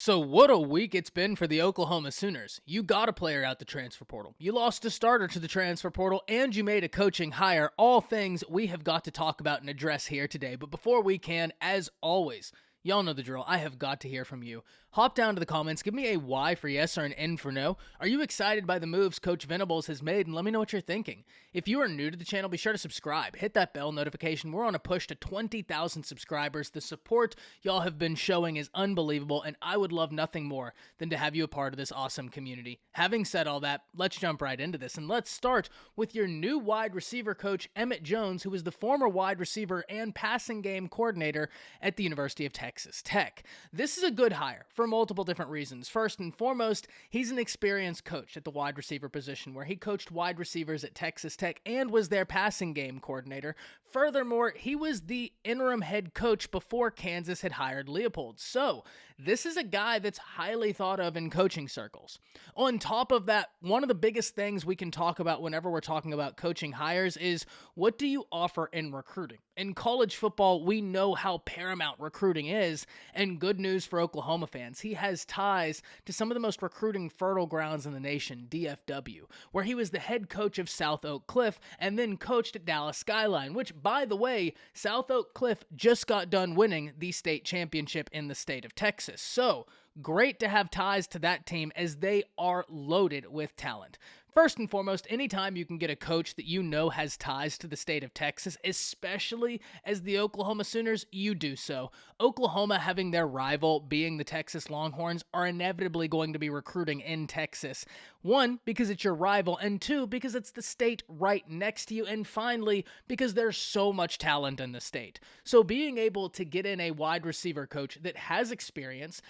So what a week it's been for the Oklahoma Sooners. You got a player out the transfer portal. You lost a starter to the transfer portal, and you made a coaching hire. All things we have got to talk about and address here today. But before we can, as always, y'all know the drill. I have got to hear from you. Hop down to the comments. Give me a Y for yes or an N for no. Are you excited by the moves Coach Venables has made? And let me know what you're thinking. If you are new to the channel, be sure to subscribe. Hit that bell notification. We're on a push to 20,000 subscribers. The support y'all have been showing is unbelievable, and I would love nothing more than to have you a part of this awesome community. Having said all that, let's jump right into this, and let's start with your new wide receiver coach, Emmett Jones, who is the former wide receiver and passing game coordinator at the University of Texas Tech. This is a good hire for multiple different reasons. First and foremost, he's an experienced coach at the wide receiver position, where he coached wide receivers at Texas Tech and was their passing game coordinator. Furthermore, he was the interim head coach before Kansas had hired Leopold. So, this is a guy that's highly thought of in coaching circles. On top of that, one of the biggest things we can talk about whenever we're talking about coaching hires is, what do you offer in recruiting? In college football, we know how paramount recruiting is, and good news for Oklahoma fans. He has ties to some of the most recruiting fertile grounds in the nation, DFW, where he was the head coach of South Oak Cliff and then coached at Dallas Skyline, which, by the way, South Oak Cliff just got done winning the state championship in the state of Texas. So, great to have ties to that team, as they are loaded with talent. First and foremost, anytime you can get a coach that you know has ties to the state of Texas, especially as the Oklahoma Sooners, you do so. Oklahoma, having their rival being the Texas Longhorns, are inevitably going to be recruiting in Texas. One, because it's your rival, and two, because it's the state right next to you, and finally, because there's so much talent in the state. So being able to get in a wide receiver coach that has experience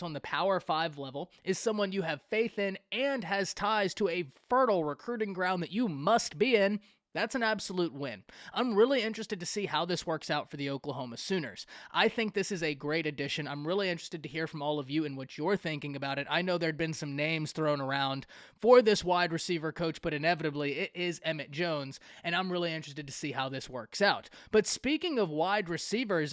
on the Power 5 level, is someone you have faith in, and has ties to a fertile recruiting ground that you must be in, that's an absolute win. I'm really interested to see how this works out for the Oklahoma Sooners. I think this is a great addition. I'm really interested to hear from all of you and what you're thinking about it. I know there'd been some names thrown around for this wide receiver coach, but inevitably it is Emmett Jones, and I'm really interested to see how this works out. But speaking of wide receivers,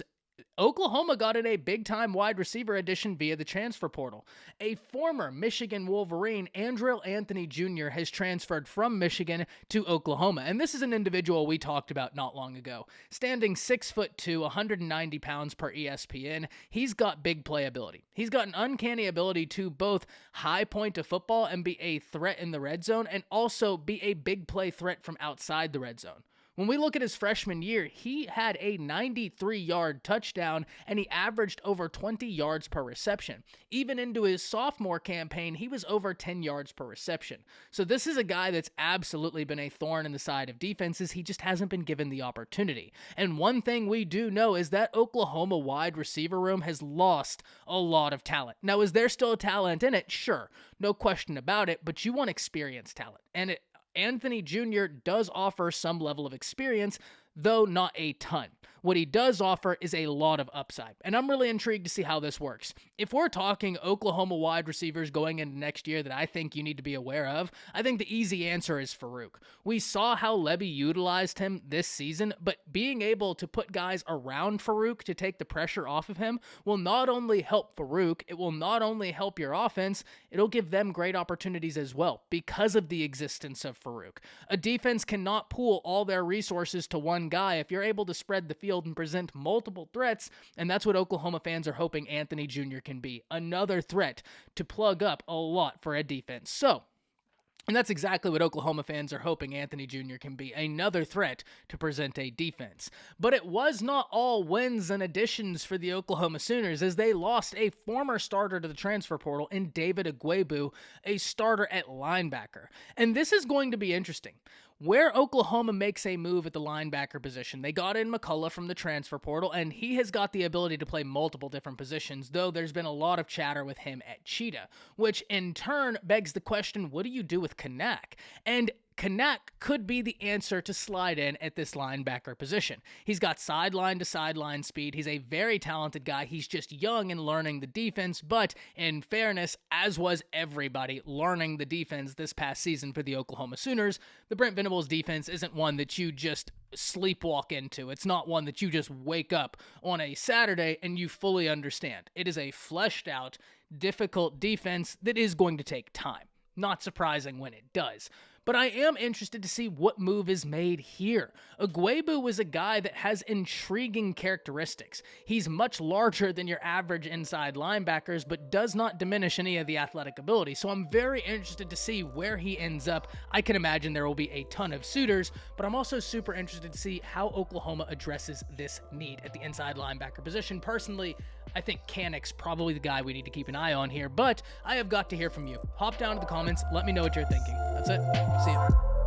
Oklahoma got in a big-time wide receiver addition via the transfer portal. A former Michigan Wolverine, Andrel Anthony Jr., has transferred from Michigan to Oklahoma, and this is an individual we talked about not long ago. Standing 6'2", 190 pounds per ESPN, he's got big playability. He's got an uncanny ability to both high point a football and be a threat in the red zone, and also be a big play threat from outside the red zone. When we look at his freshman year, he had a 93-yard touchdown, and he averaged over 20 yards per reception. Even into his sophomore campaign, he was over 10 yards per reception. So this is a guy that's absolutely been a thorn in the side of defenses. He just hasn't been given the opportunity. And one thing we do know is that Oklahoma wide receiver room has lost a lot of talent. Now, is there still talent in it? Sure, no question about it, but you want experienced talent. And Anthony Jr. does offer some level of experience, though not a ton. What he does offer is a lot of upside, and I'm really intrigued to see how this works. If we're talking Oklahoma wide receivers going into next year that I think you need to be aware of, I think the easy answer is Farouk. We saw how Levy utilized him this season, but being able to put guys around Farouk to take the pressure off of him will not only help Farouk, it will not only help your offense, it'll give them great opportunities as well because of the existence of Farouk. A defense cannot pool all their resources to one guy. If you're able to spread the field and present multiple threats, and that's what Oklahoma fans are hoping Anthony Jr. can be, another threat to plug up a lot for a defense. And that's exactly what Oklahoma fans are hoping Anthony Jr. can be, another threat to present a defense. But it was not all wins and additions for the Oklahoma Sooners, as they lost a former starter to the transfer portal in David Agwebu, a starter at linebacker. And this is going to be interesting. Where Oklahoma makes a move at the linebacker position, they got in McCullough from the transfer portal, and he has got the ability to play multiple different positions, though there's been a lot of chatter with him at Cheetah, which in turn begs the question, what do you do with Kanak? And Kanak could be the answer to slide in at this linebacker position. He's got sideline to sideline speed. He's a very talented guy. He's just young and learning the defense, but in fairness, as was everybody learning the defense this past season for the Oklahoma Sooners, the Brent Venables defense isn't one that you just sleepwalk into. It's not one that you just wake up on a Saturday and you fully understand. It is a fleshed out, difficult defense that is going to take time. Not surprising when it does. But I am interested to see what move is made here. Ugwoegbu is a guy that has intriguing characteristics. He's much larger than your average inside linebackers, but does not diminish any of the athletic ability. So I'm very interested to see where he ends up. I can imagine there will be a ton of suitors, but I'm also super interested to see how Oklahoma addresses this need at the inside linebacker position. Personally, I think Kanak's probably the guy we need to keep an eye on here, but I have got to hear from you. Hop down to the comments. Let me know what you're thinking. That's it. See ya.